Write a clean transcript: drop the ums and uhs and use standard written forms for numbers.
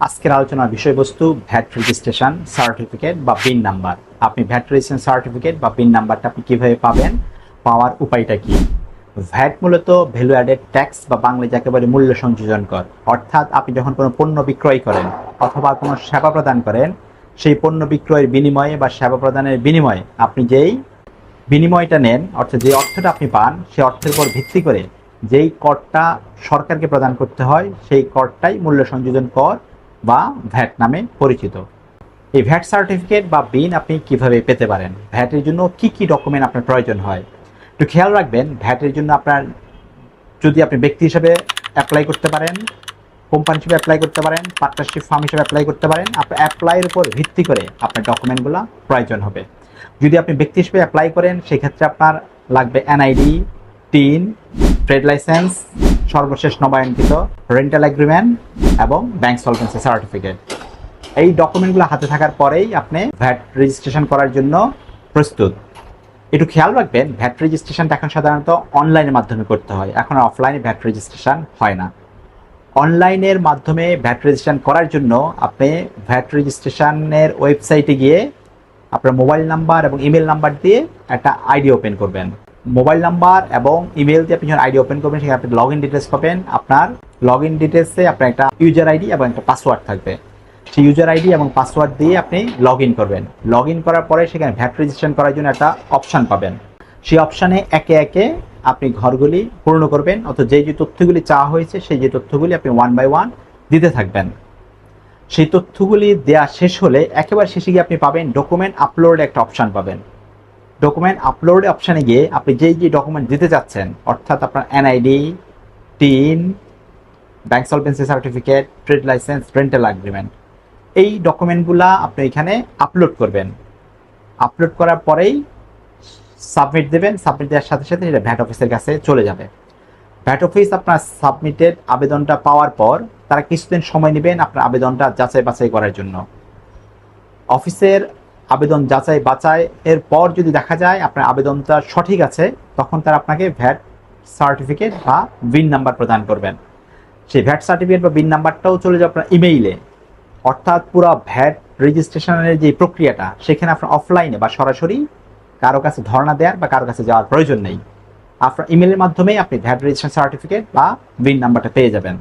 আজকের আলোচনার বিষয়বস্তু ভ্যাট রেজিস্ট্রেশন সার্টিফিকেট বা পিন নাম্বার। আপনি ভ্যাট রেজিস্ট্রেশন সার্টিফিকেট বা পিন নাম্বারটা আপনি কীভাবে পাবেন, পাওয়ার উপায়টা কি? ভ্যাট মূলত ভ্যালু অ্যাডেড ট্যাক্স বা বাংলা যাকে বলে মূল্য সংযোজন কর। অর্থাৎ আপনি যখন কোনো পণ্য বিক্রয় করেন অথবা কোনো সেবা প্রদান করেন, সেই পণ্য বিক্রয়ের বিনিময়ে বা সেবা প্রদানের বিনিময়ে আপনি যেই বিনিময়টা নেন, অর্থাৎ যে অর্থটা আপনি পান, সেই অর্থের উপর ভিত্তি করে যেই করটা সরকারকে প্রদান করতে হয় সেই করটাই মূল্য সংযোজন কর বা ভ্যাট নামে পরিচিত। এই ভ্যাট সার্টিফিকেট বা বিন আপনি কিভাবে পেতে পারেন, ভ্যাটের জন্য কি কি ডকুমেন্ট আপনার প্রয়োজন হয় একটু খেয়াল রাখবেন। ভ্যাটের জন্য আপনার যদি আপনি ব্যক্তি হিসেবে অ্যাপ্লাই করতে পারেন, কোম্পানি হিসেবে অ্যাপ্লাই করতে পারেন, পার্টনারশিপ ফার্ম হিসেবে অ্যাপ্লাই করতে পারেন, আপনার অ্যাপ্লাইয়ের উপর ভিত্তি করে আপনার ডকুমেন্টগুলো প্রয়োজন হবে। যদি আপনি ব্যক্তি হিসেবে অ্যাপ্লাই করেন সেক্ষেত্রে আপনার লাগবে এনআইডি, টিন, ট্রেড লাইসেন্স, সর্বশেষ নবায়নকৃত রেন্টাল এগ্রিমেন্ট এবং ব্যাংক সলভেন্সি সার্টিফিকেট। এই ডকুমেন্টগুলো হাতে থাকার পরেই আপনি ভ্যাট রেজিস্ট্রেশন করার জন্য প্রস্তুত। একটু খেয়াল রাখবেন, ভ্যাট রেজিস্ট্রেশনটা এখন সাধারণত অনলাইনের মাধ্যমে করতে হয়, এখন অফলাইনে ভ্যাট রেজিস্ট্রেশন হয় না। অনলাইনের মাধ্যমে ভ্যাট রেজিস্ট্রেশন করার জন্য আপনি ভ্যাট রেজিস্ট্রেশনের ওয়েবসাইটে গিয়ে আপনার মোবাইল নাম্বার এবং ইমেল নাম্বার দিয়ে একটা আইডি ওপেন করবেন। মোবাইল নাম্বার এবং ইমেল দিয়ে আপনি যখন আইডি ওপেন করবেন সেখানে আপনি লগ ইন ডিটেলস পাবেন। আপনার লগ ইন ডিটেলসে আপনার একটা ইউজার আইডি এবং একটা পাসওয়ার্ড থাকবে। সেই ইউজার আইডি এবং পাসওয়ার্ড দিয়ে আপনি লগ ইন করবেন। লগ ইন করার পরে সেখানে ভ্যাট রেজিস্ট্রেশন করার জন্য একটা অপশান পাবেন। সেই অপশানে একে একে আপনি ঘরগুলি পূর্ণ করবেন, অথবা যে যে তথ্যগুলি চাওয়া হয়েছে সেই যে তথ্যগুলি আপনি ওয়ান বাই ওয়ান দিতে থাকবেন। সেই তথ্যগুলি দেওয়া শেষ হলে একেবারে শেষে গিয়ে আপনি পাবেন ডকুমেন্ট আপলোড একটা অপশান পাবেন। ডকুমেন্ট আপলোড অপশানে গিয়ে আপনি যেই যে ডকুমেন্ট দিতে চাচ্ছেন, অর্থাৎ আপনার NID, tin, bank solvency certificate, trade licence, rental agreement, এই ডকুমেন্টগুলা আপনি এখানে আপলোড করবেন। আপলোড করার পরেই সাবমিট দেবেন। সাবমিট দেওয়ার সাথে সাথে সেটা ভ্যাট অফিসের কাছে চলে যাবে। ভ্যাট অফিস আপনার সাবমিটেড আবেদনটা পাওয়ার পর তারা কিছুদিন সময় নেবেন আপনার আবেদনটা যাচাই বাছাই করার জন্য। অফিসের আবেদন যাচাই বাছাই এর পর যদি দেখা যায় আপনার আবেদনটা সঠিক আছে, তখন তারা আপনাকে ভ্যাট সার্টিফিকেট বা বিন নাম্বার প্রদান করবেন। সেই ভ্যাট সার্টিফিকেট বা বিন নাম্বারটাও চলে যাবে আপনার ইমেইলে। অর্থাৎ পুরো ভ্যাট রেজিস্ট্রেশনের যে প্রক্রিয়াটা সেখানে আপনার অফলাইনে বা সরাসরি কারো কাছে ধর্ণা দেওয়ার বা কারো কাছে যাওয়ার প্রয়োজন নেই। আপনার ইমেলের মাধ্যমেই আপনি ভ্যাট রেজিস্ট্রেশন সার্টিফিকেট বা বিন নাম্বারটা পেয়ে যাবেন।